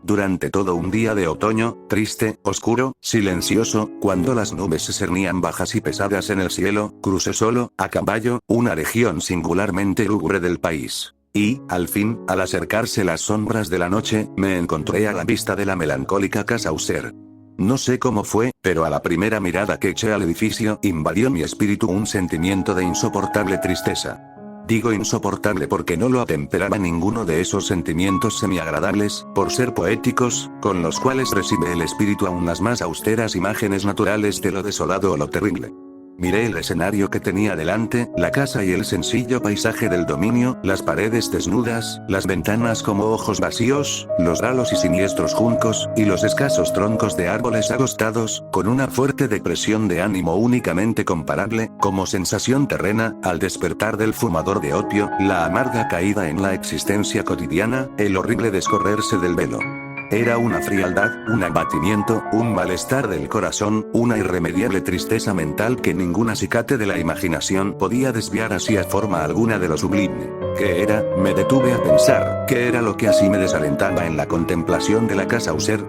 Durante todo un día de otoño, triste, oscuro, silencioso, cuando las nubes se cernían bajas y pesadas en el cielo, crucé solo, a caballo, una región singularmente lúgubre del país. Y, al fin, al acercarse las sombras de la noche, me encontré a la vista de la melancólica casa User. No sé cómo fue, pero a la primera mirada que eché al edificio, invadió mi espíritu un sentimiento de insoportable tristeza. Digo insoportable porque no lo atemperaba ninguno de esos sentimientos semiagradables, por ser poéticos, con los cuales recibe el espíritu aún las más austeras imágenes naturales de lo desolado o lo terrible. Miré el escenario que tenía delante, la casa y el sencillo paisaje del dominio, las paredes desnudas, las ventanas como ojos vacíos, los ralos y siniestros juncos, y los escasos troncos de árboles agostados, con una fuerte depresión de ánimo únicamente comparable, como sensación terrena, al despertar del fumador de opio, la amarga caída en la existencia cotidiana, el horrible descorrerse del velo. Era una frialdad, un abatimiento, un malestar del corazón, una irremediable tristeza mental que ningún acicate de la imaginación podía desviar hacia forma alguna de lo sublime. ¿Qué era? Me detuve a pensar, ¿qué era lo que así me desalentaba en la contemplación de la casa User?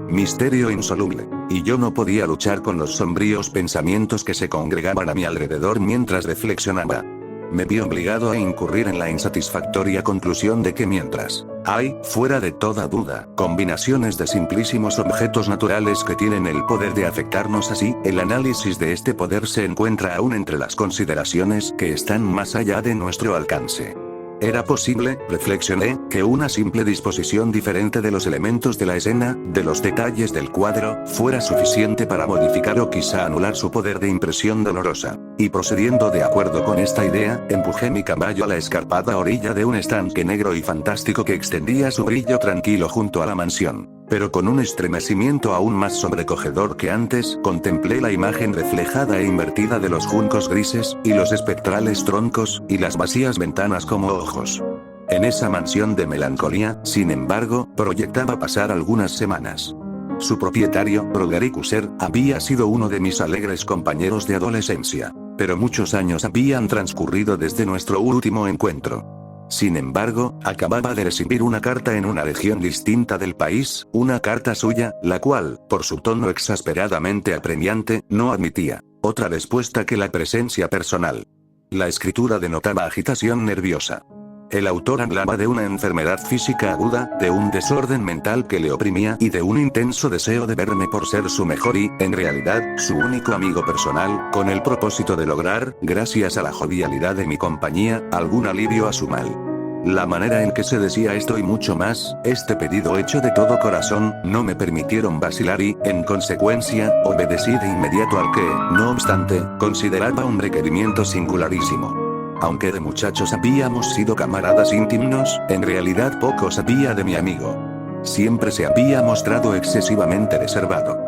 Misterio insoluble. Y yo no podía luchar con los sombríos pensamientos que se congregaban a mi alrededor mientras reflexionaba. Me vi obligado a incurrir en la insatisfactoria conclusión de que mientras hay, fuera de toda duda, combinaciones de simplísimos objetos naturales que tienen el poder de afectarnos así, el análisis de este poder se encuentra aún entre las consideraciones que están más allá de nuestro alcance. Era posible, reflexioné, que una simple disposición diferente de los elementos de la escena, de los detalles del cuadro, fuera suficiente para modificar o quizá anular su poder de impresión dolorosa. Y procediendo de acuerdo con esta idea, empujé mi caballo a la escarpada orilla de un estanque negro y fantástico que extendía su brillo tranquilo junto a la mansión. Pero con un estremecimiento aún más sobrecogedor que antes, contemplé la imagen reflejada e invertida de los juncos grises, y los espectrales troncos, y las vacías ventanas como ojos. En esa mansión de melancolía, sin embargo, proyectaba pasar algunas semanas. Su propietario, Broderick User, había sido uno de mis alegres compañeros de adolescencia. Pero muchos años habían transcurrido desde nuestro último encuentro. Sin embargo, acababa de recibir una carta en una región distinta del país, una carta suya, la cual, por su tono exasperadamente apremiante, no admitía otra respuesta que la presencia personal. La escritura denotaba agitación nerviosa. El autor hablaba de una enfermedad física aguda, de un desorden mental que le oprimía y de un intenso deseo de verme por ser su mejor y, en realidad, su único amigo personal, con el propósito de lograr, gracias a la jovialidad de mi compañía, algún alivio a su mal. La manera en que se decía esto y mucho más, este pedido hecho de todo corazón, no me permitieron vacilar y, en consecuencia, obedecí de inmediato al que, no obstante, consideraba un requerimiento singularísimo. Aunque de muchachos habíamos sido camaradas íntimos, en realidad poco sabía de mi amigo. Siempre se había mostrado excesivamente reservado.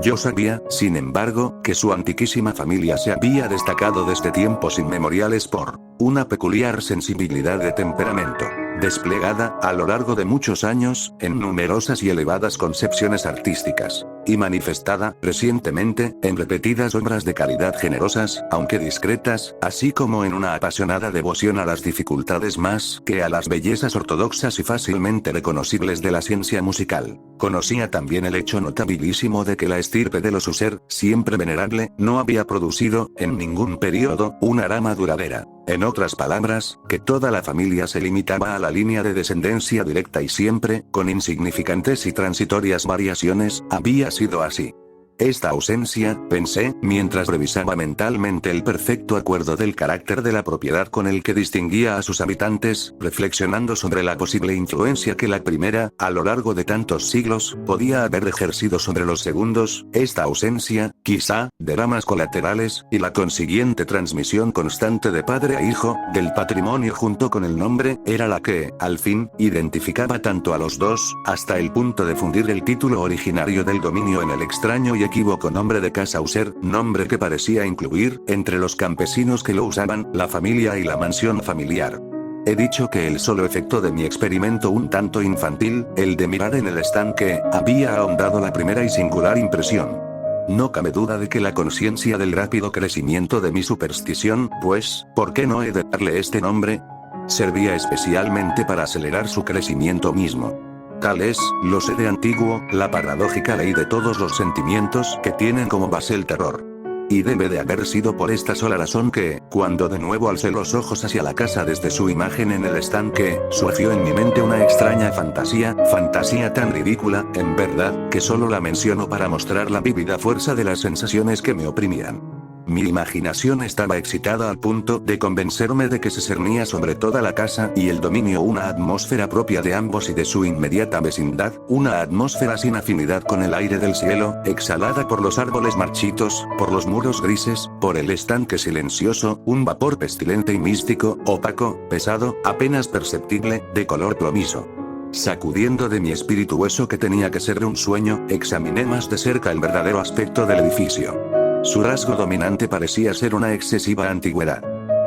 Yo sabía, sin embargo, que su antiquísima familia se había destacado desde tiempos inmemoriales por una peculiar sensibilidad de temperamento, desplegada, a lo largo de muchos años, en numerosas y elevadas concepciones artísticas, y manifestada, recientemente, en repetidas obras de caridad generosas, aunque discretas, así como en una apasionada devoción a las dificultades más que a las bellezas ortodoxas y fácilmente reconocibles de la ciencia musical. Conocía también el hecho notabilísimo de que la estirpe de los User, siempre venerable, no había producido, en ningún período, una rama duradera. En otras palabras, que toda la familia se limitaba a la línea de descendencia directa y siempre, con insignificantes y transitorias variaciones, había sido así. Esta ausencia, pensé, mientras revisaba mentalmente el perfecto acuerdo del carácter de la propiedad con el que distinguía a sus habitantes, reflexionando sobre la posible influencia que la primera, a lo largo de tantos siglos, podía haber ejercido sobre los segundos, esta ausencia, quizá, de ramas colaterales, y la consiguiente transmisión constante de padre a hijo, del patrimonio junto con el nombre, era la que, al fin, identificaba tanto a los dos, hasta el punto de fundir el título originario del dominio en el extraño y equívoco nombre de Casa User, nombre que parecía incluir, entre los campesinos que lo usaban, la familia y la mansión familiar. He dicho que el solo efecto de mi experimento un tanto infantil, el de mirar en el estanque, había ahondado la primera y singular impresión. No cabe duda de que la conciencia del rápido crecimiento de mi superstición, pues, ¿por qué no he de darle este nombre? Servía especialmente para acelerar su crecimiento mismo. Tal es, lo sé de antiguo, la paradójica ley de todos los sentimientos que tienen como base el terror. Y debe de haber sido por esta sola razón que, cuando de nuevo alcé los ojos hacia la casa desde su imagen en el estanque, surgió en mi mente una extraña fantasía tan ridícula, en verdad, que solo la menciono para mostrar la vívida fuerza de las sensaciones que me oprimían. Mi imaginación estaba excitada al punto de convencerme de que se cernía sobre toda la casa y el dominio una atmósfera propia de ambos y de su inmediata vecindad, una atmósfera sin afinidad con el aire del cielo, exhalada por los árboles marchitos, por los muros grises, por el estanque silencioso, un vapor pestilente y místico, opaco, pesado, apenas perceptible, de color plomizo. Sacudiendo de mi espíritu eso que tenía que ser un sueño, examiné más de cerca el verdadero aspecto del edificio. Su rasgo dominante parecía ser una excesiva antigüedad.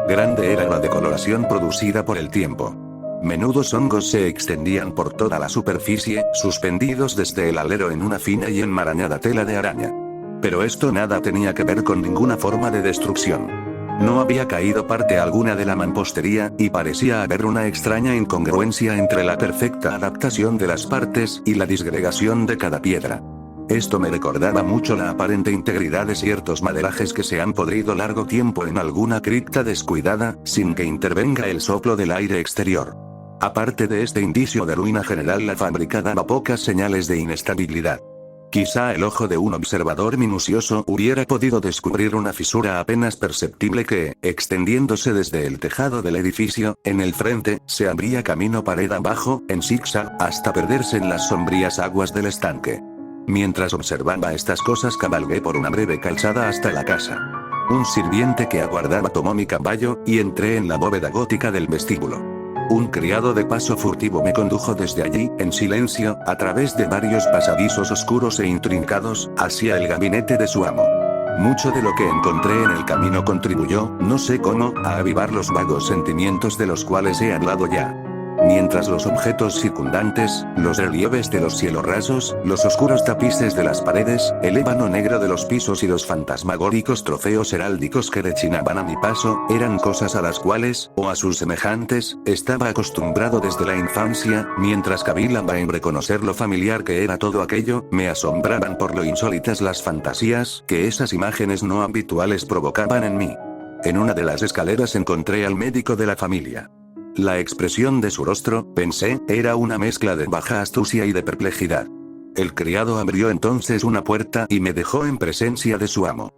Grande era la decoloración producida por el tiempo. Menudos hongos se extendían por toda la superficie, suspendidos desde el alero en una fina y enmarañada tela de araña. Pero esto nada tenía que ver con ninguna forma de destrucción. No había caído parte alguna de la mampostería, y parecía haber una extraña incongruencia entre la perfecta adaptación de las partes y la disgregación de cada piedra. Esto me recordaba mucho la aparente integridad de ciertos maderajes que se han podrido largo tiempo en alguna cripta descuidada, sin que intervenga el soplo del aire exterior. Aparte de este indicio de ruina general, la fábrica daba pocas señales de inestabilidad. Quizá el ojo de un observador minucioso hubiera podido descubrir una fisura apenas perceptible que, extendiéndose desde el tejado del edificio, en el frente, se abría camino pared abajo, en zigzag, hasta perderse en las sombrías aguas del estanque. Mientras observaba estas cosas cabalgué por una breve calzada hasta la casa. Un sirviente que aguardaba tomó mi caballo, y entré en la bóveda gótica del vestíbulo. Un criado de paso furtivo me condujo desde allí, en silencio, a través de varios pasadizos oscuros e intrincados, hacia el gabinete de su amo. Mucho de lo que encontré en el camino contribuyó, no sé cómo, a avivar los vagos sentimientos de los cuales he hablado ya. Mientras los objetos circundantes, los relieves de los cielos rasos, los oscuros tapices de las paredes, el ébano negro de los pisos y los fantasmagóricos trofeos heráldicos que rechinaban a mi paso, eran cosas a las cuales, o a sus semejantes, estaba acostumbrado desde la infancia, mientras cavilaba en reconocer lo familiar que era todo aquello, me asombraban por lo insólitas las fantasías que esas imágenes no habituales provocaban en mí. En una de las escaleras encontré al médico de la familia. La expresión de su rostro, pensé, era una mezcla de baja astucia y de perplejidad. El criado abrió entonces una puerta y me dejó en presencia de su amo.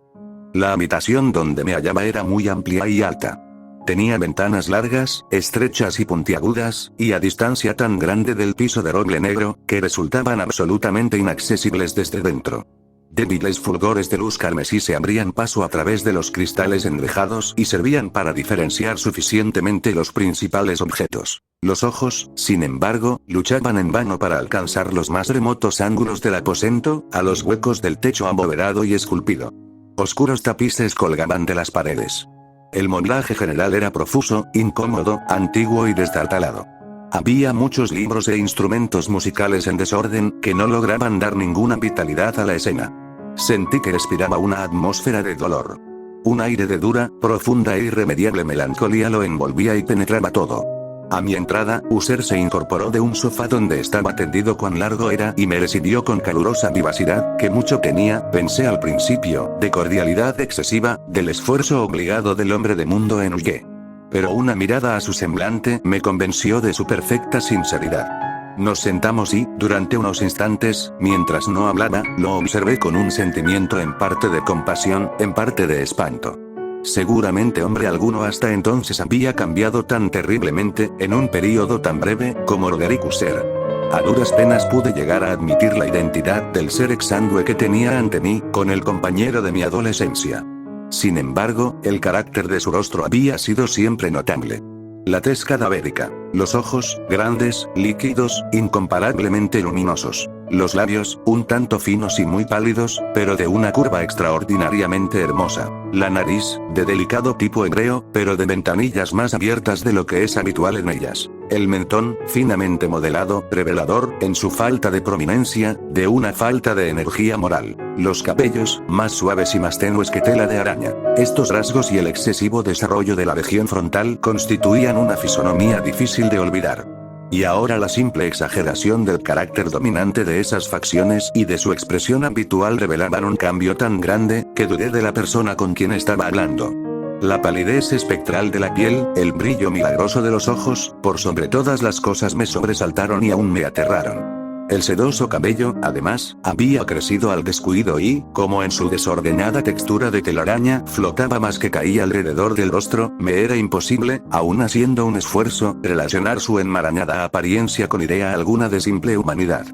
La habitación donde me hallaba era muy amplia y alta. Tenía ventanas largas, estrechas y puntiagudas, y a distancia tan grande del piso de roble negro, que resultaban absolutamente inaccesibles desde dentro. Débiles fulgores de luz carmesí se abrían paso a través de los cristales enrejados y servían para diferenciar suficientemente los principales objetos. Los ojos, sin embargo, luchaban en vano para alcanzar los más remotos ángulos del aposento, a los huecos del techo abovedado y esculpido. Oscuros tapices colgaban de las paredes. El mobiliaje general era profuso, incómodo, antiguo y destartalado. Había muchos libros e instrumentos musicales en desorden, que no lograban dar ninguna vitalidad a la escena. Sentí que respiraba una atmósfera de dolor. Un aire de dura, profunda e irremediable melancolía lo envolvía y penetraba todo. A mi entrada, User se incorporó de un sofá donde estaba tendido cuán largo era y me recibió con calurosa vivacidad, que mucho tenía, pensé al principio, de cordialidad excesiva, del esfuerzo obligado del hombre de mundo en huye. Pero una mirada a su semblante me convenció de su perfecta sinceridad. Nos sentamos y, durante unos instantes, mientras no hablaba, lo observé con un sentimiento en parte de compasión, en parte de espanto. Seguramente hombre alguno hasta entonces había cambiado tan terriblemente, en un período tan breve, como Roderick User. A duras penas pude llegar a admitir la identidad del ser exangüe que tenía ante mí, con el compañero de mi adolescencia. Sin embargo, el carácter de su rostro había sido siempre notable. La tez cadavérica, los ojos, grandes, líquidos, incomparablemente luminosos. Los labios, un tanto finos y muy pálidos, pero de una curva extraordinariamente hermosa. La nariz, de delicado tipo hebreo, pero de ventanillas más abiertas de lo que es habitual en ellas. El mentón, finamente modelado, revelador, en su falta de prominencia, de una falta de energía moral. Los cabellos, más suaves y más tenues que tela de araña. Estos rasgos y el excesivo desarrollo de la región frontal constituían una fisonomía difícil de olvidar. Y ahora la simple exageración del carácter dominante de esas facciones y de su expresión habitual revelaban un cambio tan grande, que dudé de la persona con quien estaba hablando. La palidez espectral de la piel, el brillo milagroso de los ojos, por sobre todas las cosas me sobresaltaron y aún me aterraron. El sedoso cabello, además, había crecido al descuido y, como en su desordenada textura de telaraña, flotaba más que caía alrededor del rostro, me era imposible, aun haciendo un esfuerzo, relacionar su enmarañada apariencia con idea alguna de simple humanidad.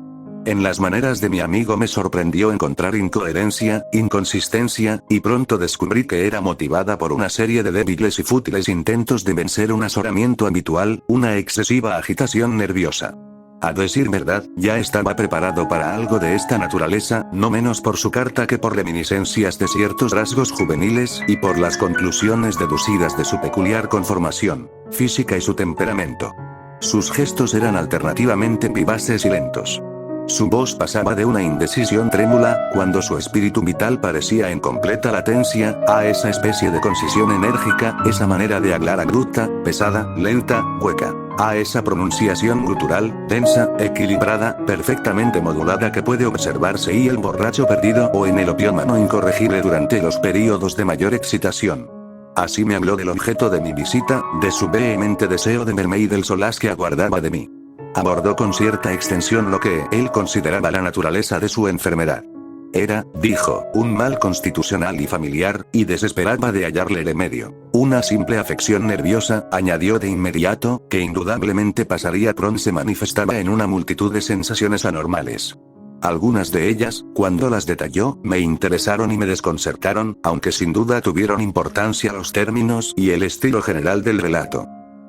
En las maneras de mi amigo me sorprendió encontrar incoherencia, inconsistencia, y pronto descubrí que era motivada por una serie de débiles y fútiles intentos de vencer un azoramiento habitual, una excesiva agitación nerviosa. A decir verdad, ya estaba preparado para algo de esta naturaleza, no menos por su carta que por reminiscencias de ciertos rasgos juveniles y por las conclusiones deducidas de su peculiar conformación física y su temperamento. Sus gestos eran alternativamente vivaces y lentos. Su voz pasaba de una indecisión trémula, cuando su espíritu vital parecía en completa latencia, a esa especie de concisión enérgica, esa manera de hablar abrupta, pesada, lenta, hueca. A esa pronunciación gutural, densa, equilibrada, perfectamente modulada que puede observarse y el borracho perdido o en el opiómano incorregible durante los períodos de mayor excitación. Así me habló del objeto de mi visita, de su vehemente deseo de verme y del solaz que aguardaba de mí. Abordó con cierta extensión lo que él consideraba la naturaleza de su enfermedad. Era, dijo, un mal constitucional y familiar, y desesperaba de hallarle remedio. Una simple afección nerviosa, añadió de inmediato, que indudablemente pasaría pronto. Se manifestaba en una multitud de sensaciones anormales. Algunas de ellas, cuando las detalló, me interesaron y me desconcertaron, aunque sin duda tuvieron importancia los términos y el estilo general del relato.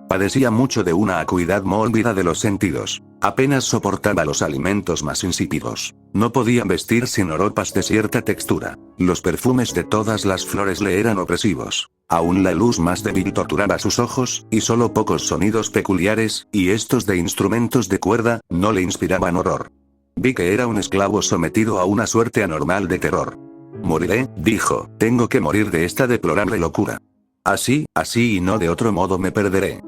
Padecía mucho de una acuidad mórbida de los sentidos. Apenas soportaba los alimentos más insípidos. No podía vestir sin ropas de cierta textura. Los perfumes de todas las flores le eran opresivos. Aún la luz más débil torturaba sus ojos, y solo pocos sonidos peculiares, y estos de instrumentos de cuerda, no le inspiraban horror. Vi que era un esclavo sometido a una suerte anormal de terror. Moriré, dijo, tengo que morir de esta deplorable locura. Así y no de otro modo me perderé.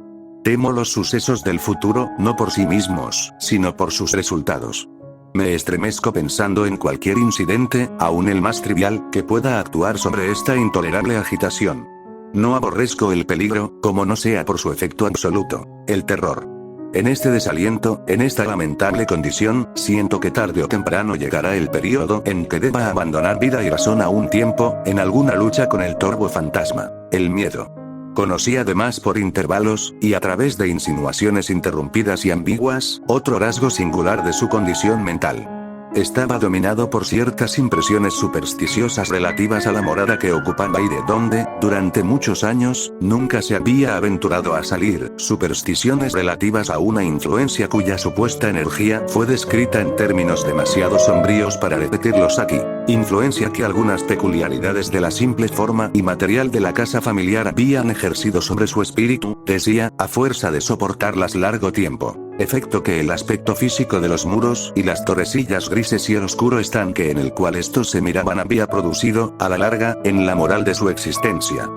Temo los sucesos del futuro, no por sí mismos, sino por sus resultados. Me estremezco pensando en cualquier incidente, aun el más trivial, que pueda actuar sobre esta intolerable agitación. No aborrezco el peligro, como no sea por su efecto absoluto, el terror. En este desaliento, en esta lamentable condición, siento que tarde o temprano llegará el periodo en que deba abandonar vida y razón a un tiempo, en alguna lucha con el torvo fantasma, el miedo. Conocí además por intervalos, y a través de insinuaciones interrumpidas y ambiguas, otro rasgo singular de su condición mental. Estaba dominado por ciertas impresiones supersticiosas relativas a la morada que ocupaba y de donde, durante muchos años, nunca se había aventurado a salir, supersticiones relativas a una influencia cuya supuesta energía fue descrita en términos demasiado sombríos para repetirlos aquí. Influencia que algunas peculiaridades de la simple forma y material de la casa familiar habían ejercido sobre su espíritu, decía, a fuerza de soportarlas largo tiempo. Efecto que el aspecto físico de los muros y las torrecillas grises y el oscuro estanque en el cual estos se miraban había producido, a la larga, en la moral de su existencia.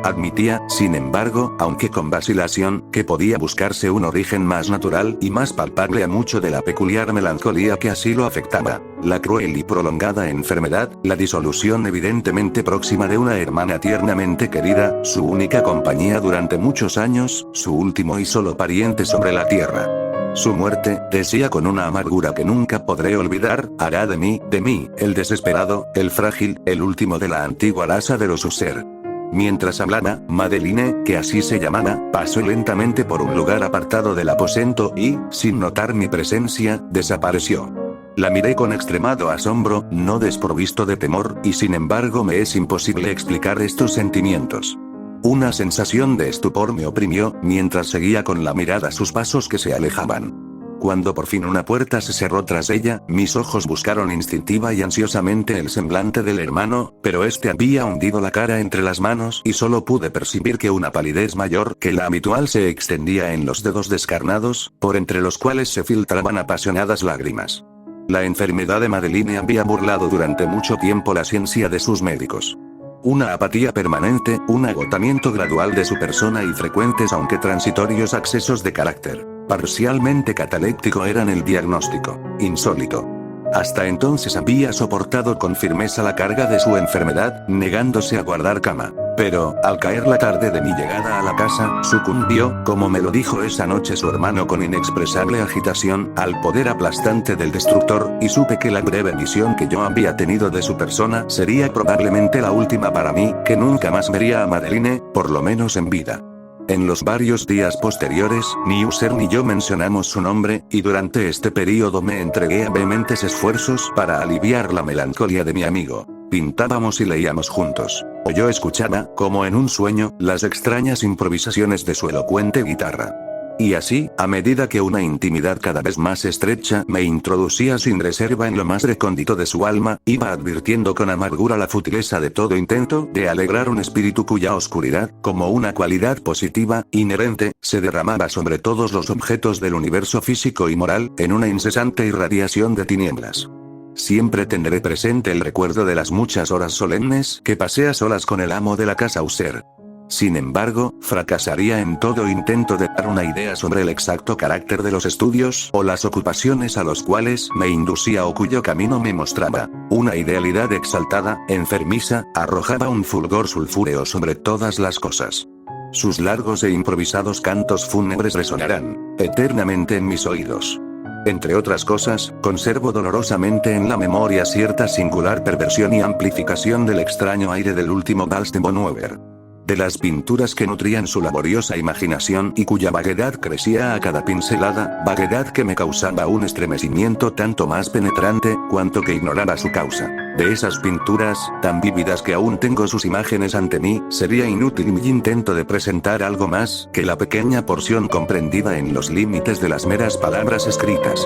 Admitía, sin embargo, aunque con vacilación, que podía buscarse un origen más natural y más palpable a mucho de la peculiar melancolía que así lo afectaba, la cruel y prolongada enfermedad, la disolución evidentemente próxima de una hermana tiernamente querida, su única compañía durante muchos años, su último y solo pariente sobre la tierra. Su muerte, decía con una amargura que nunca podré olvidar, hará de mí, el desesperado, el frágil, el último de la antigua raza de los User. Mientras hablaba, Madeline, que así se llamaba, pasó lentamente por un lugar apartado del aposento y, sin notar mi presencia, desapareció. La miré con extremado asombro, no desprovisto de temor, y sin embargo me es imposible explicar estos sentimientos. Una sensación de estupor me oprimió, mientras seguía con la mirada sus pasos que se alejaban. Cuando por fin una puerta se cerró tras ella, mis ojos buscaron instintiva y ansiosamente el semblante del hermano, pero este había hundido la cara entre las manos y solo pude percibir que una palidez mayor que la habitual se extendía en los dedos descarnados, por entre los cuales se filtraban apasionadas lágrimas. La enfermedad de Madeline había burlado durante mucho tiempo la ciencia de sus médicos. Una apatía permanente, un agotamiento gradual de su persona y frecuentes aunque transitorios accesos de carácter. Parcialmente cataléptico eran el diagnóstico. Insólito. Hasta entonces había soportado con firmeza la carga de su enfermedad, negándose a guardar cama. Pero, al caer la tarde de mi llegada a la casa, sucumbió, como me lo dijo esa noche su hermano con inexpresable agitación, al poder aplastante del destructor, y supe que la breve visión que yo había tenido de su persona sería probablemente la última para mí, que nunca más vería a Madeline, por lo menos en vida. En los varios días posteriores, ni User ni yo mencionamos su nombre, y durante este período me entregué a vehementes esfuerzos para aliviar la melancolía de mi amigo. Pintábamos y leíamos juntos. O yo escuchaba, como en un sueño, las extrañas improvisaciones de su elocuente guitarra. Y así, a medida que una intimidad cada vez más estrecha me introducía sin reserva en lo más recóndito de su alma, iba advirtiendo con amargura la futileza de todo intento de alegrar un espíritu cuya oscuridad, como una cualidad positiva, inherente, se derramaba sobre todos los objetos del universo físico y moral, en una incesante irradiación de tinieblas. Siempre tendré presente el recuerdo de las muchas horas solemnes que pasé a solas con el amo de la casa User. Sin embargo, fracasaría en todo intento de dar una idea sobre el exacto carácter de los estudios o las ocupaciones a los cuales me inducía o cuyo camino me mostraba. Una idealidad exaltada, enfermiza, arrojaba un fulgor sulfúreo sobre todas las cosas. Sus largos e improvisados cantos fúnebres resonarán eternamente en mis oídos. Entre otras cosas, conservo dolorosamente en la memoria cierta singular perversión y amplificación del extraño aire del último vals de Bon Weber. De las pinturas que nutrían su laboriosa imaginación y cuya vaguedad crecía a cada pincelada, vaguedad que me causaba un estremecimiento tanto más penetrante, cuanto que ignoraba su causa. De esas pinturas, tan vívidas que aún tengo sus imágenes ante mí, sería inútil mi intento de presentar algo más que la pequeña porción comprendida en los límites de las meras palabras escritas.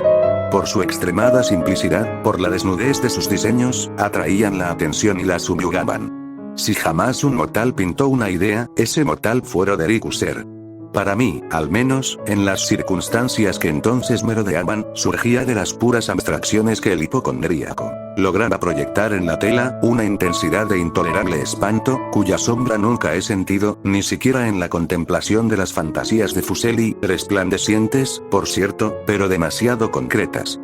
Por su extremada simplicidad, por la desnudez de sus diseños, atraían la atención y la subyugaban. Si jamás un mortal pintó una idea, ese mortal fue Roderick User. Para mí, al menos, en las circunstancias que entonces me rodeaban, surgía de las puras abstracciones que el hipocondríaco lograba proyectar en la tela, una intensidad de intolerable espanto, cuya sombra nunca he sentido, ni siquiera en la contemplación de las fantasías de Fuseli, resplandecientes, por cierto, pero demasiado concretas.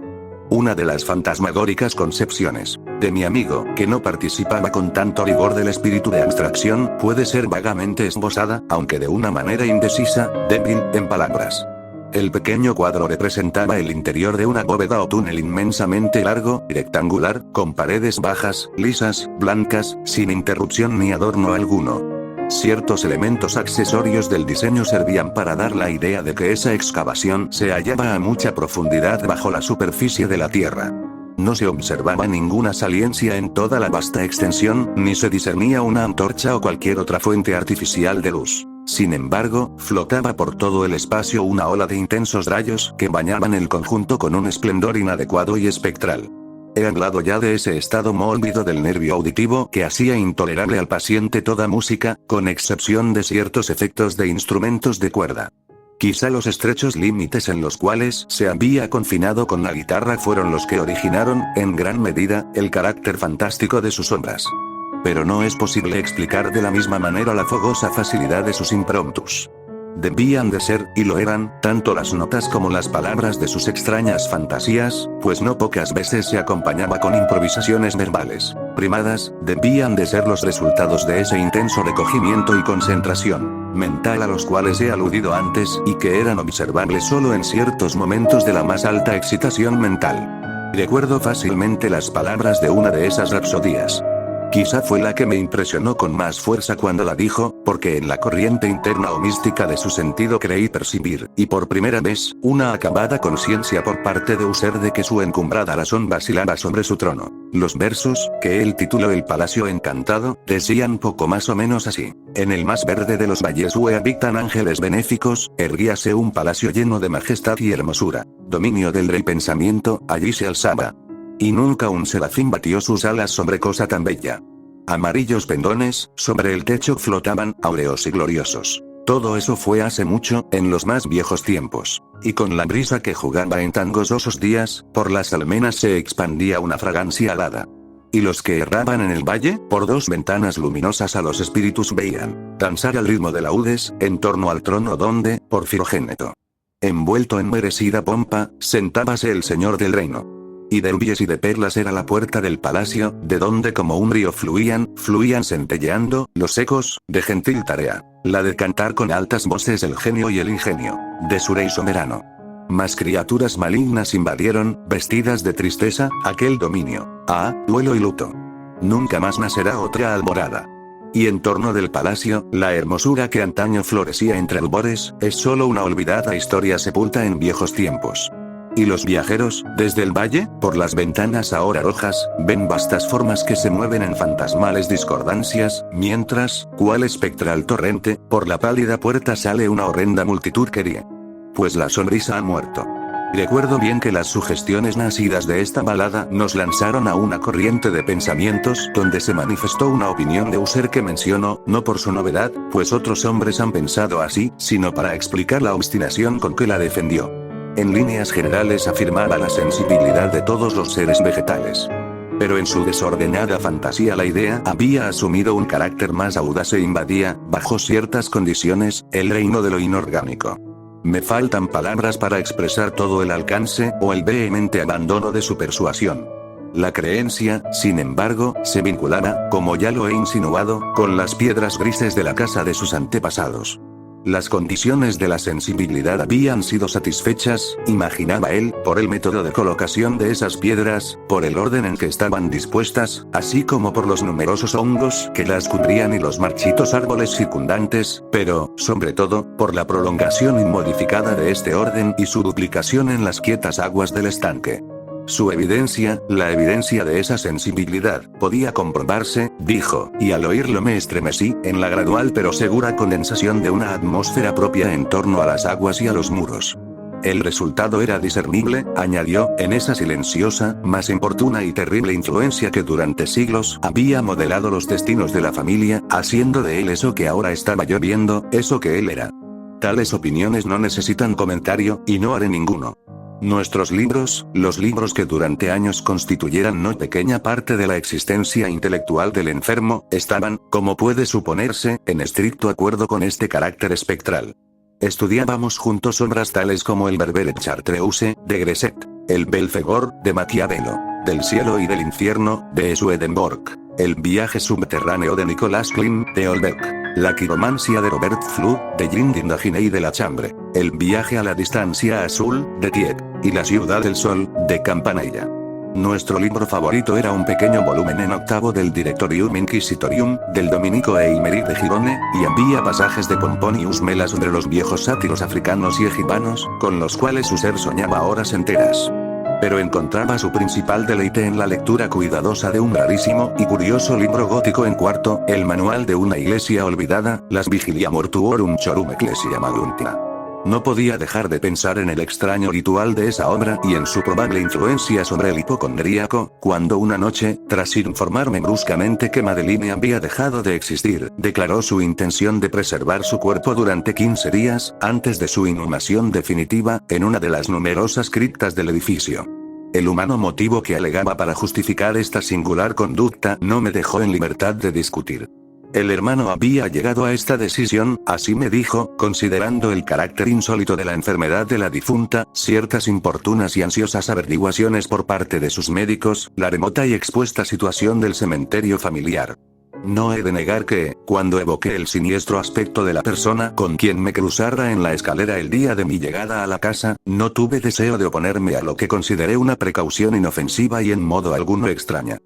Una de las fantasmagóricas concepciones de mi amigo, que no participaba con tanto rigor del espíritu de abstracción, puede ser vagamente esbozada, aunque de una manera indecisa, débil, en palabras. El pequeño cuadro representaba el interior de una bóveda o túnel inmensamente largo, rectangular, con paredes bajas, lisas, blancas, sin interrupción ni adorno alguno. Ciertos elementos accesorios del diseño servían para dar la idea de que esa excavación se hallaba a mucha profundidad bajo la superficie de la tierra. No se observaba ninguna saliencia en toda la vasta extensión, ni se discernía una antorcha o cualquier otra fuente artificial de luz. Sin embargo, flotaba por todo el espacio una ola de intensos rayos que bañaban el conjunto con un esplendor inadecuado y espectral. He hablado ya de ese estado mórbido del nervio auditivo que hacía intolerable al paciente toda música, con excepción de ciertos efectos de instrumentos de cuerda. Quizá los estrechos límites en los cuales se había confinado con la guitarra fueron los que originaron, en gran medida, el carácter fantástico de sus obras. Pero no es posible explicar de la misma manera la fogosa facilidad de sus impromptus. Debían de ser, y lo eran, tanto las notas como las palabras de sus extrañas fantasías, pues no pocas veces se acompañaba con improvisaciones verbales primadas, debían de ser los resultados de ese intenso recogimiento y concentración mental a los cuales he aludido antes, y que eran observables solo en ciertos momentos de la más alta excitación mental. Recuerdo fácilmente las palabras de una de esas rapsodías. Quizá fue la que me impresionó con más fuerza cuando la dijo, porque en la corriente interna o mística de su sentido creí percibir, y por primera vez, una acabada conciencia por parte de User de que su encumbrada razón vacilaba sobre su trono. Los versos, que él tituló El Palacio Encantado, decían poco más o menos así: en el más verde de los valles habitan ángeles benéficos, erguíase un palacio lleno de majestad y hermosura. Dominio del rey pensamiento, allí se alzaba. Y nunca un serafín batió sus alas sobre cosa tan bella. Amarillos pendones, sobre el techo flotaban, áureos y gloriosos. Todo eso fue hace mucho, en los más viejos tiempos. Y con la brisa que jugaba en tan gozosos días, por las almenas se expandía una fragancia alada. Y los que erraban en el valle, por dos ventanas luminosas a los espíritus veían danzar al ritmo de laúdes, en torno al trono donde, por Filogéneto, Envuelto en merecida pompa, sentábase el señor del reino. Y de rubíes y de perlas era la puerta del palacio, de donde como un río fluían centelleando, los ecos, de gentil tarea. La de cantar con altas voces el genio y el ingenio, de su rey soberano. Mas criaturas malignas invadieron, vestidas de tristeza, aquel dominio. Duelo y luto. Nunca más nacerá otra alborada. Y en torno del palacio, la hermosura que antaño florecía entre albores, es solo una olvidada historia sepulta en viejos tiempos. Y los viajeros, desde el valle, por las ventanas ahora rojas, ven vastas formas que se mueven en fantasmales discordancias, mientras, cual espectral torrente, por la pálida puerta sale una horrenda multitud que ríe. Pues la sonrisa ha muerto. Recuerdo bien que las sugestiones nacidas de esta balada nos lanzaron a una corriente de pensamientos donde se manifestó una opinión de Husserl que menciono, no por su novedad, pues otros hombres han pensado así, sino para explicar la obstinación con que la defendió. En líneas generales afirmaba la sensibilidad de todos los seres vegetales. Pero en su desordenada fantasía la idea había asumido un carácter más audaz e invadía, bajo ciertas condiciones, el reino de lo inorgánico. Me faltan palabras para expresar todo el alcance, o el vehemente abandono de su persuasión. La creencia, sin embargo, se vinculaba, como ya lo he insinuado, con las piedras grises de la casa de sus antepasados. Las condiciones de la sensibilidad habían sido satisfechas, imaginaba él, por el método de colocación de esas piedras, por el orden en que estaban dispuestas, así como por los numerosos hongos que las cubrían y los marchitos árboles circundantes, pero, sobre todo, por la prolongación inmodificada de este orden y su duplicación en las quietas aguas del estanque. Su evidencia, la evidencia de esa sensibilidad, podía comprobarse, dijo, y al oírlo me estremecí, en la gradual pero segura condensación de una atmósfera propia en torno a las aguas y a los muros. El resultado era discernible, añadió, en esa silenciosa, más importuna y terrible influencia que durante siglos había modelado los destinos de la familia, haciendo de él eso que ahora estaba yo viendo, eso que él era. Tales opiniones no necesitan comentario, y no haré ninguno. Nuestros libros, los libros que durante años constituyeran no pequeña parte de la existencia intelectual del enfermo, estaban, como puede suponerse, en estricto acuerdo con este carácter espectral. Estudiábamos juntos obras tales como el Berberet Chartreuse, de Gresset, el Belfegor, de Maquiavelo, del cielo y del infierno, de Swedenborg, el viaje subterráneo de Nicolas Klein, de Holberg. La quiromancia de Robert Fludd, de Jean d'Indochine y de la Chambre, el viaje a la distancia azul, de Tieck, y la ciudad del sol, de Campanella. Nuestro libro favorito era un pequeño volumen en octavo del Directorium Inquisitorium, del dominico Eimeric de Girone, y había pasajes de Pomponius Mela sobre los viejos sátiros africanos y egipcios, con los cuales Husserl soñaba horas enteras. Pero encontraba su principal deleite en la lectura cuidadosa de un rarísimo y curioso libro gótico en cuarto, el manual de una iglesia olvidada, Las Vigilia Mortuorum Chorum Ecclesia Maguntia. No podía dejar de pensar en el extraño ritual de esa obra y en su probable influencia sobre el hipocondríaco, cuando una noche, tras informarme bruscamente que Madeline había dejado de existir, declaró su intención de preservar su cuerpo durante 15 días, antes de su inhumación definitiva, en una de las numerosas criptas del edificio. El humano motivo que alegaba para justificar esta singular conducta no me dejó en libertad de discutir. El hermano había llegado a esta decisión, así me dijo, considerando el carácter insólito de la enfermedad de la difunta, ciertas importunas y ansiosas averiguaciones por parte de sus médicos, la remota y expuesta situación del cementerio familiar. No he de negar que, cuando evoqué el siniestro aspecto de la persona con quien me cruzara en la escalera el día de mi llegada a la casa, no tuve deseo de oponerme a lo que consideré una precaución inofensiva y en modo alguno extraña.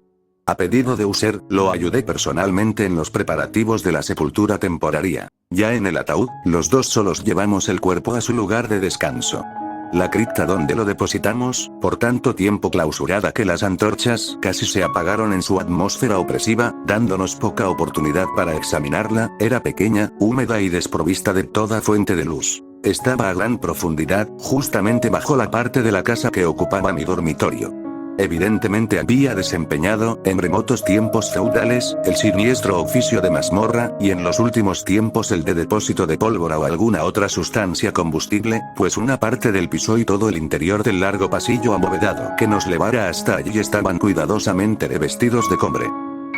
A pedido de Husserl, lo ayudé personalmente en los preparativos de la sepultura temporaria. Ya en el ataúd, los dos solos llevamos el cuerpo a su lugar de descanso. La cripta donde lo depositamos, por tanto tiempo clausurada que las antorchas casi se apagaron en su atmósfera opresiva, dándonos poca oportunidad para examinarla, era pequeña, húmeda y desprovista de toda fuente de luz. Estaba a gran profundidad, justamente bajo la parte de la casa que ocupaba mi dormitorio. Evidentemente había desempeñado, en remotos tiempos feudales, el siniestro oficio de mazmorra, y en los últimos tiempos el de depósito de pólvora o alguna otra sustancia combustible, pues una parte del piso y todo el interior del largo pasillo abovedado que nos llevara hasta allí estaban cuidadosamente revestidos de cobre.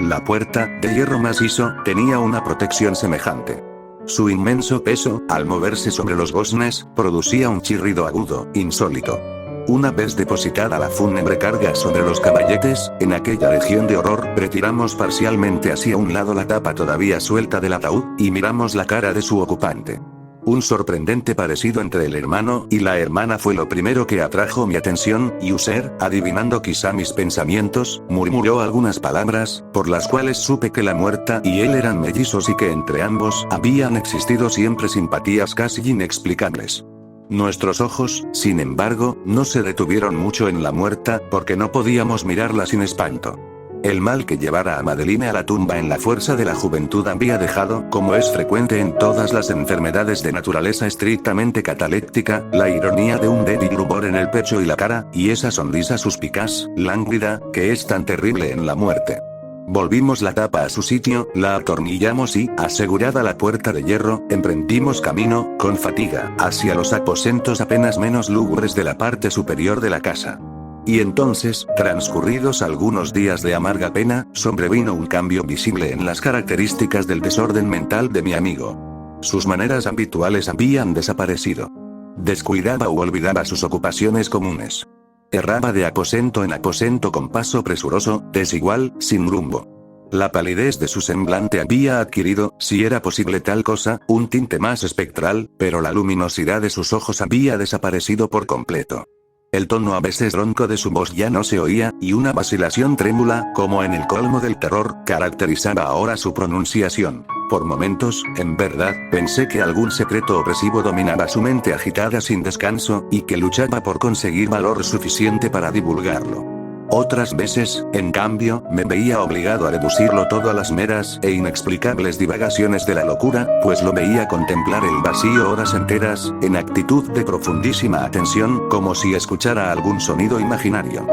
La puerta, de hierro macizo, tenía una protección semejante. Su inmenso peso, al moverse sobre los goznes, producía un chirrido agudo, insólito. Una vez depositada la fúnebre carga sobre los caballetes, en aquella legión de horror, retiramos parcialmente hacia un lado la tapa todavía suelta del ataúd, y miramos la cara de su ocupante. Un sorprendente parecido entre el hermano y la hermana fue lo primero que atrajo mi atención, y User, adivinando quizá mis pensamientos, murmuró algunas palabras, por las cuales supe que la muerta y él eran mellizos y que entre ambos habían existido siempre simpatías casi inexplicables. Nuestros ojos, sin embargo, no se detuvieron mucho en la muerta, porque no podíamos mirarla sin espanto. El mal que llevara a Madeline a la tumba en la fuerza de la juventud había dejado, como es frecuente en todas las enfermedades de naturaleza estrictamente cataléptica, la ironía de un débil rubor en el pecho y la cara, y esa sonrisa suspicaz, lánguida, que es tan terrible en la muerte. Volvimos la tapa a su sitio, la atornillamos y, asegurada la puerta de hierro, emprendimos camino, con fatiga, hacia los aposentos apenas menos lúgubres de la parte superior de la casa. Y entonces, transcurridos algunos días de amarga pena, sobrevino un cambio visible en las características del desorden mental de mi amigo. Sus maneras habituales habían desaparecido. Descuidaba u olvidaba sus ocupaciones comunes. Erraba de aposento en aposento con paso presuroso, desigual, sin rumbo. La palidez de su semblante había adquirido, si era posible tal cosa, un tinte más espectral, pero la luminosidad de sus ojos había desaparecido por completo. El tono a veces ronco de su voz ya no se oía, y una vacilación trémula, como en el colmo del terror, caracterizaba ahora su pronunciación. Por momentos, en verdad, pensé que algún secreto opresivo dominaba su mente agitada sin descanso, y que luchaba por conseguir valor suficiente para divulgarlo. Otras veces, en cambio, me veía obligado a reducirlo todo a las meras e inexplicables divagaciones de la locura, pues lo veía contemplar el vacío horas enteras, en actitud de profundísima atención, como si escuchara algún sonido imaginario.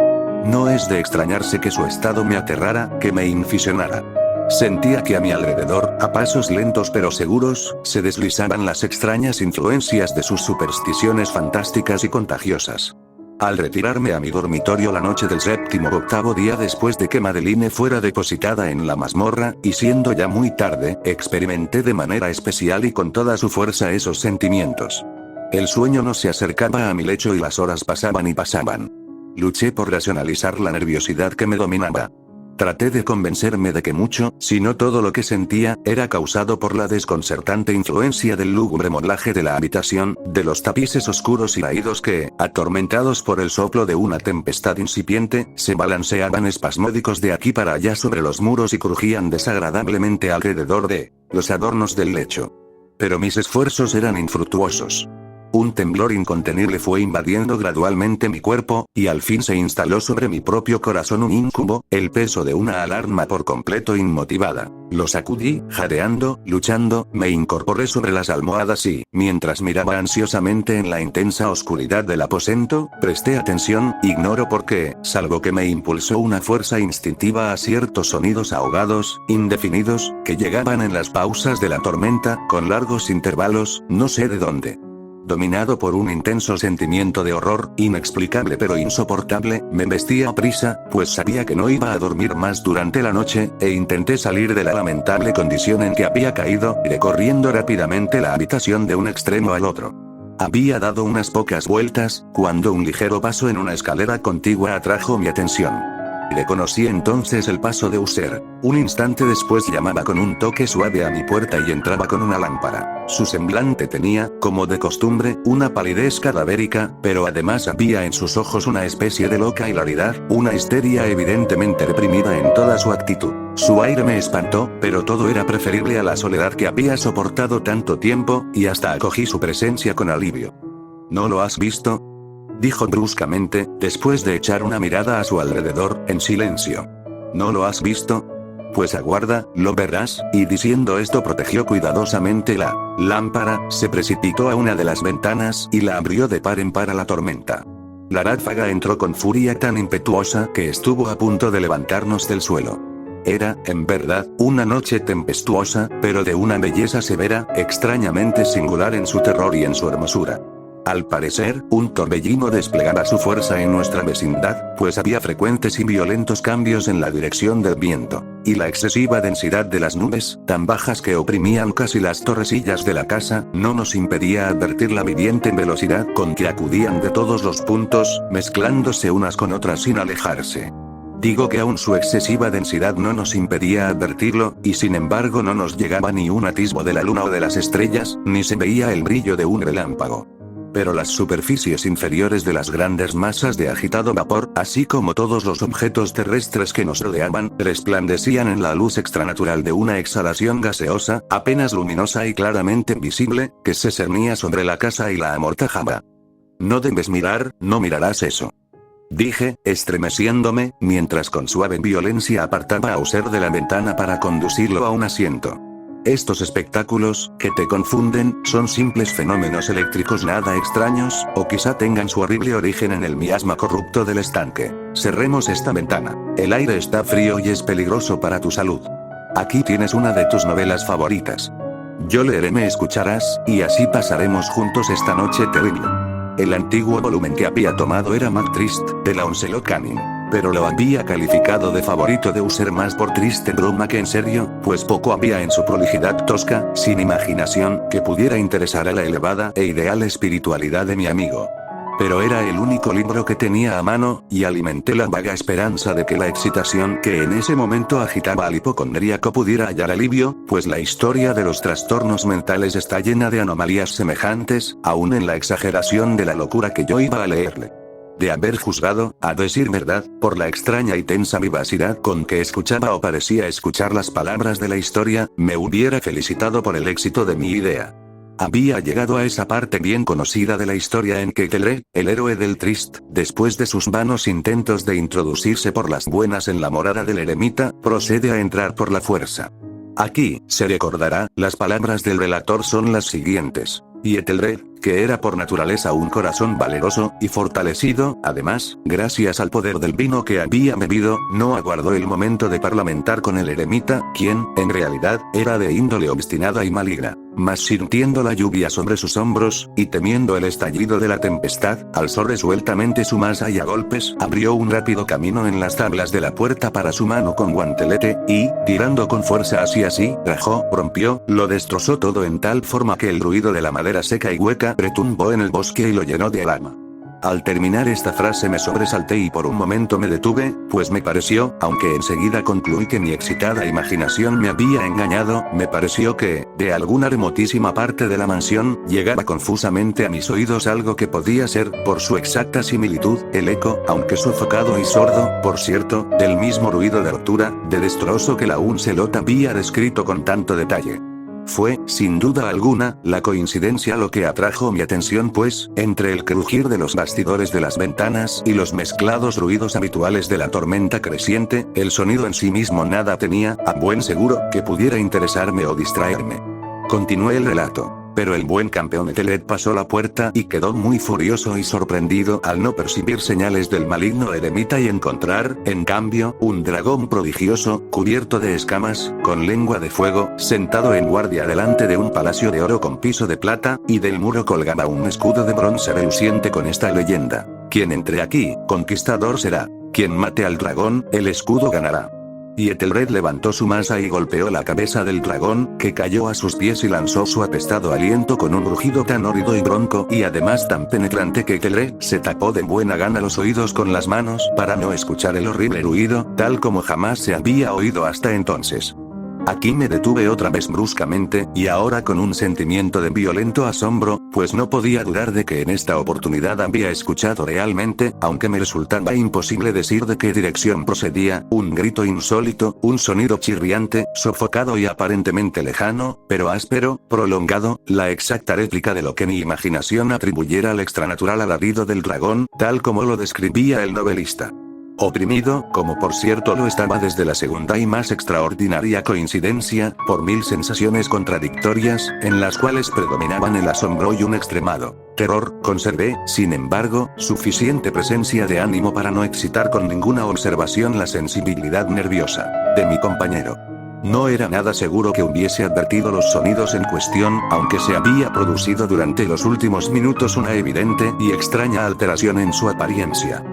No es de extrañarse que su estado me aterrara, que me inficionara. Sentía que a mi alrededor, a pasos lentos pero seguros, se deslizaban las extrañas influencias de sus supersticiones fantásticas y contagiosas. Al retirarme a mi dormitorio la noche del 7º u 8º día después de que Madeline fuera depositada en la mazmorra, y siendo ya muy tarde, experimenté de manera especial y con toda su fuerza esos sentimientos. El sueño no se acercaba a mi lecho y las horas pasaban y pasaban. Luché por racionalizar la nerviosidad que me dominaba. Traté de convencerme de que mucho, si no todo lo que sentía, era causado por la desconcertante influencia del lúgubre modelaje de la habitación, de los tapices oscuros y raídos que, atormentados por el soplo de una tempestad incipiente, se balanceaban espasmódicos de aquí para allá sobre los muros y crujían desagradablemente alrededor de los adornos del lecho. Pero mis esfuerzos eran infructuosos. Un temblor incontenible fue invadiendo gradualmente mi cuerpo, y al fin se instaló sobre mi propio corazón un íncubo, el peso de una alarma por completo inmotivada. Lo sacudí, jadeando, luchando, me incorporé sobre las almohadas y, mientras miraba ansiosamente en la intensa oscuridad del aposento, presté atención, ignoro por qué, salvo que me impulsó una fuerza instintiva a ciertos sonidos ahogados, indefinidos, que llegaban en las pausas de la tormenta, con largos intervalos, no sé de dónde. Dominado por un intenso sentimiento de horror, inexplicable pero insoportable, me vestí a prisa, pues sabía que no iba a dormir más durante la noche, e intenté salir de la lamentable condición en que había caído, recorriendo rápidamente la habitación de un extremo al otro. Había dado unas pocas vueltas, cuando un ligero paso en una escalera contigua atrajo mi atención. Reconocí entonces el paso de User. Un instante después llamaba con un toque suave a mi puerta y entraba con una lámpara. Su semblante tenía, como de costumbre, una palidez cadavérica, pero además había en sus ojos una especie de loca hilaridad, una histeria evidentemente reprimida en toda su actitud. Su aire me espantó, pero todo era preferible a la soledad que había soportado tanto tiempo, y hasta acogí su presencia con alivio. ¿No lo has visto?, dijo bruscamente, después de echar una mirada a su alrededor, en silencio. ¿No lo has visto? Pues aguarda, lo verás, y diciendo esto protegió cuidadosamente la lámpara, se precipitó a una de las ventanas y la abrió de par en par a la tormenta. La ráfaga entró con furia tan impetuosa que estuvo a punto de levantarnos del suelo. Era, en verdad, una noche tempestuosa, pero de una belleza severa, extrañamente singular en su terror y en su hermosura. Al parecer, un torbellino desplegaba su fuerza en nuestra vecindad, pues había frecuentes y violentos cambios en la dirección del viento, y la excesiva densidad de las nubes, tan bajas que oprimían casi las torrecillas de la casa, no nos impedía advertir la viviente velocidad con que acudían de todos los puntos, mezclándose unas con otras sin alejarse. Digo que aún su excesiva densidad no nos impedía advertirlo, y sin embargo no nos llegaba ni un atisbo de la luna o de las estrellas, ni se veía el brillo de un relámpago. Pero las superficies inferiores de las grandes masas de agitado vapor, así como todos los objetos terrestres que nos rodeaban, resplandecían en la luz extranatural de una exhalación gaseosa, apenas luminosa y claramente visible, que se cernía sobre la casa y la amortajaba. No debes mirar, no mirarás eso, dije, estremeciéndome, mientras con suave violencia apartaba a User de la ventana para conducirlo a un asiento. Estos espectáculos, que te confunden, son simples fenómenos eléctricos nada extraños, o quizá tengan su horrible origen en el miasma corrupto del estanque. Cerremos esta ventana. El aire está frío y es peligroso para tu salud. Aquí tienes una de tus novelas favoritas. Yo leeré, me escucharás, y así pasaremos juntos esta noche terrible. El antiguo volumen que había tomado era Mac Trist, de Launcelot Canning. Pero lo había calificado de favorito de User más por triste broma que en serio, pues poco había en su prolijidad tosca, sin imaginación, que pudiera interesar a la elevada e ideal espiritualidad de mi amigo. Pero era el único libro que tenía a mano, y alimenté la vaga esperanza de que la excitación que en ese momento agitaba al hipocondríaco pudiera hallar alivio, pues la historia de los trastornos mentales está llena de anomalías semejantes, aún en la exageración de la locura que yo iba a leerle. De haber juzgado, a decir verdad, por la extraña y tensa vivacidad con que escuchaba o parecía escuchar las palabras de la historia, me hubiera felicitado por el éxito de mi idea. Había llegado a esa parte bien conocida de la historia en que Ethelred, el héroe del Trist, después de sus vanos intentos de introducirse por las buenas en la morada del eremita, procede a entrar por la fuerza. Aquí, se recordará, las palabras del relator son las siguientes. Y Ethelred, que era por naturaleza un corazón valeroso y fortalecido, además, gracias al poder del vino que había bebido, no aguardó el momento de parlamentar con el eremita, quien, en realidad, era de índole obstinada y maligna. Mas sintiendo la lluvia sobre sus hombros, y temiendo el estallido de la tempestad, alzó resueltamente su masa y a golpes abrió un rápido camino en las tablas de la puerta para su mano con guantelete, y, tirando con fuerza hacia sí, rajó, rompió, lo destrozó todo en tal forma que el ruido de la madera seca y hueca retumbó en el bosque y lo llenó de alarma. Al terminar esta frase me sobresalté y por un momento me detuve, pues me pareció, aunque enseguida concluí que mi excitada imaginación me había engañado, me pareció que, de alguna remotísima parte de la mansión, llegaba confusamente a mis oídos algo que podía ser, por su exacta similitud, el eco, aunque sofocado y sordo, por cierto, del mismo ruido de rotura, de destrozo que Launcelot había descrito con tanto detalle. Fue, sin duda alguna, la coincidencia lo que atrajo mi atención, pues, entre el crujir de los bastidores de las ventanas y los mezclados ruidos habituales de la tormenta creciente, el sonido en sí mismo nada tenía, a buen seguro, que pudiera interesarme o distraerme. Continué el relato. Pero el buen campeón Ethelred pasó la puerta y quedó muy furioso y sorprendido al no percibir señales del maligno eremita y encontrar, en cambio, un dragón prodigioso, cubierto de escamas, con lengua de fuego, sentado en guardia delante de un palacio de oro con piso de plata, y del muro colgaba un escudo de bronce reluciente con esta leyenda: quien entre aquí, conquistador será. Quien mate al dragón, el escudo ganará. Y Ethelred levantó su masa y golpeó la cabeza del dragón, que cayó a sus pies y lanzó su apestado aliento con un rugido tan hórrido y bronco y además tan penetrante que Ethelred se tapó de buena gana los oídos con las manos para no escuchar el horrible ruido, tal como jamás se había oído hasta entonces. Aquí me detuve otra vez bruscamente, y ahora con un sentimiento de violento asombro, pues no podía dudar de que en esta oportunidad había escuchado realmente, aunque me resultaba imposible decir de qué dirección procedía, un grito insólito, un sonido chirriante, sofocado y aparentemente lejano, pero áspero, prolongado, la exacta réplica de lo que mi imaginación atribuyera al extranatural alarido del dragón, tal como lo describía el novelista. Oprimido, como por cierto lo estaba desde la segunda y más extraordinaria coincidencia, por mil sensaciones contradictorias, en las cuales predominaban el asombro y un extremado terror, conservé, sin embargo, suficiente presencia de ánimo para no excitar con ninguna observación la sensibilidad nerviosa de mi compañero. No era nada seguro que hubiese advertido los sonidos en cuestión, aunque se había producido durante los últimos minutos una evidente y extraña alteración en su apariencia.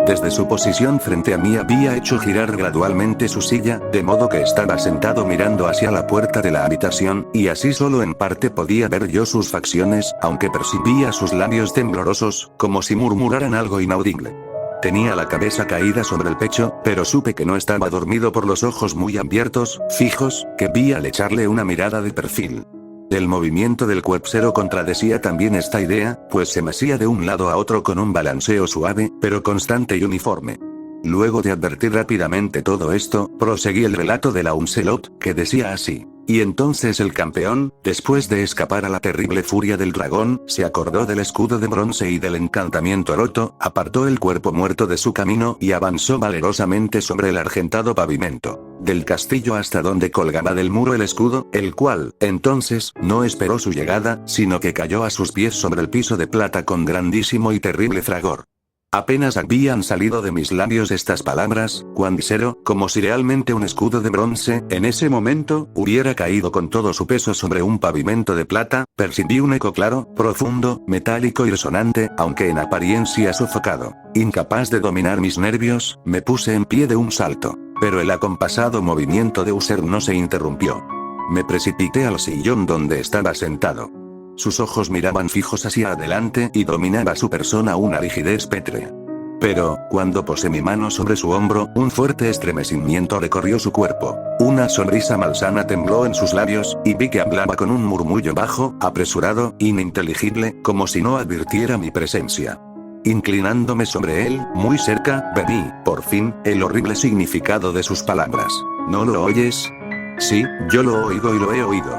Desde su posición frente a mí había hecho girar gradualmente su silla, de modo que estaba sentado mirando hacia la puerta de la habitación, y así solo en parte podía ver yo sus facciones, aunque percibía sus labios temblorosos, como si murmuraran algo inaudible. Tenía la cabeza caída sobre el pecho, pero supe que no estaba dormido por los ojos muy abiertos, fijos, que vi al echarle una mirada de perfil. El movimiento del cuerpsero contradecía también esta idea, pues se mecía de un lado a otro con un balanceo suave, pero constante y uniforme. Luego de advertir rápidamente todo esto, proseguí el relato de Launcelot, que decía así. Y entonces el campeón, después de escapar a la terrible furia del dragón, se acordó del escudo de bronce y del encantamiento roto, apartó el cuerpo muerto de su camino y avanzó valerosamente sobre el argentado pavimento del castillo hasta donde colgaba del muro el escudo, el cual, entonces, no esperó su llegada, sino que cayó a sus pies sobre el piso de plata con grandísimo y terrible fragor. Apenas habían salido de mis labios estas palabras, cuando como si realmente un escudo de bronce, en ese momento, hubiera caído con todo su peso sobre un pavimento de plata, percibí un eco claro, profundo, metálico y resonante, aunque en apariencia sofocado. Incapaz de dominar mis nervios, me puse en pie de un salto. Pero el acompasado movimiento de User no se interrumpió. Me precipité al sillón donde estaba sentado. Sus ojos miraban fijos hacia adelante y dominaba su persona una rigidez pétrea. Pero, cuando posé mi mano sobre su hombro, un fuerte estremecimiento recorrió su cuerpo. Una sonrisa malsana tembló en sus labios, y vi que hablaba con un murmullo bajo, apresurado, ininteligible, como si no advirtiera mi presencia. Inclinándome sobre él, muy cerca, bebí, por fin, el horrible significado de sus palabras. ¿No lo oyes? Sí, yo lo oigo y lo he oído.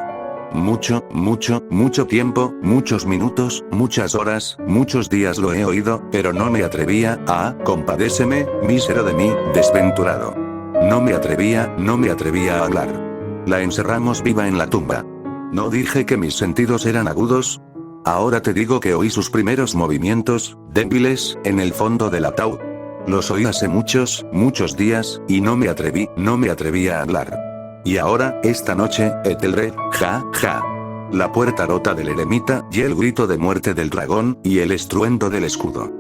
Mucho tiempo, muchos minutos, muchas horas, muchos días lo he oído, pero no me atrevía a, compadéceme, mísero de mí, desventurado. No me atrevía a hablar. La encerramos viva en la tumba. ¿No dije que mis sentidos eran agudos? Ahora te digo que oí sus primeros movimientos, débiles, en el fondo del ataúd. Los oí hace muchos días, y no me atrevía a hablar. Y ahora, esta noche, Ethelred, ja. La puerta rota del eremita, y el grito de muerte del dragón, y el estruendo del escudo.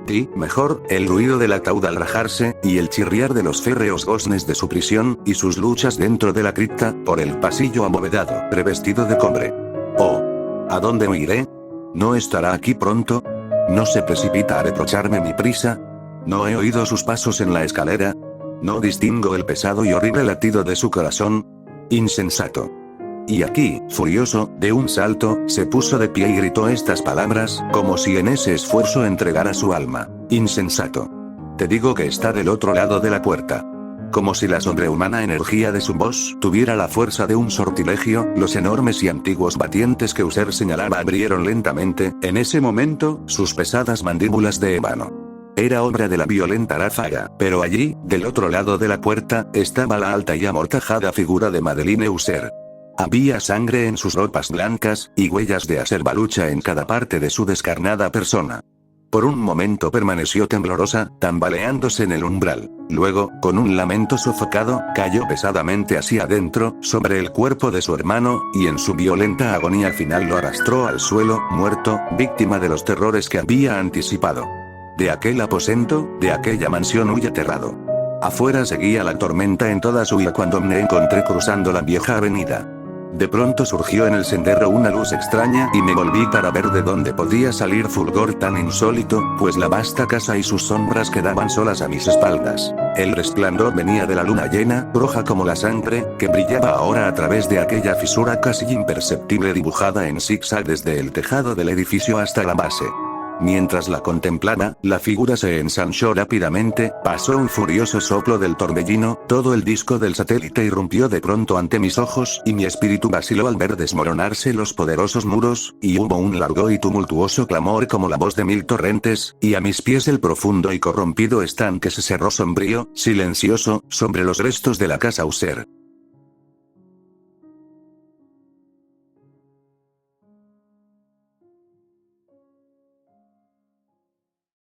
Y, mejor, el ruido del ataúd al rajarse, y el chirriar de los férreos goznes de su prisión, y sus luchas dentro de la cripta, por el pasillo abovedado, revestido de cobre. Oh. ¿A dónde huiré? ¿No estará aquí pronto? ¿No se precipita a reprocharme mi prisa? ¿No he oído sus pasos en la escalera? ¿No distingo el pesado y horrible latido de su corazón? Insensato. Y aquí, furioso, de un salto, se puso de pie y gritó estas palabras, como si en ese esfuerzo entregara su alma. Insensato. Te digo que está del otro lado de la puerta. Como si la sobrehumana energía de su voz tuviera la fuerza de un sortilegio, los enormes y antiguos batientes que User señalaba abrieron lentamente, en ese momento, sus pesadas mandíbulas de ébano. Era obra de la violenta ráfaga, pero allí, del otro lado de la puerta, estaba la alta y amortajada figura de Madeline User. Había sangre en sus ropas blancas, y huellas de acerba lucha en cada parte de su descarnada persona. Por un momento permaneció temblorosa, tambaleándose en el umbral. Luego, con un lamento sofocado, cayó pesadamente hacia adentro, sobre el cuerpo de su hermano, y en su violenta agonía final lo arrastró al suelo, muerto, víctima de los terrores que había anticipado. De aquel aposento, de aquella mansión huí aterrado. Afuera seguía la tormenta en toda su ira cuando me encontré cruzando la vieja avenida. De pronto surgió en el sendero una luz extraña y me volví para ver de dónde podía salir fulgor tan insólito, pues la vasta casa y sus sombras quedaban solas a mis espaldas. El resplandor venía de la luna llena, roja como la sangre, que brillaba ahora a través de aquella fisura casi imperceptible dibujada en zigzag desde el tejado del edificio hasta la base. Mientras la contemplaba, la figura se ensanchó rápidamente, pasó un furioso soplo del torbellino, todo el disco del satélite irrumpió de pronto ante mis ojos y mi espíritu vaciló al ver desmoronarse los poderosos muros, y hubo un largo y tumultuoso clamor como la voz de mil torrentes, y a mis pies el profundo y corrompido estanque se cerró sombrío, silencioso, sobre los restos de la casa User.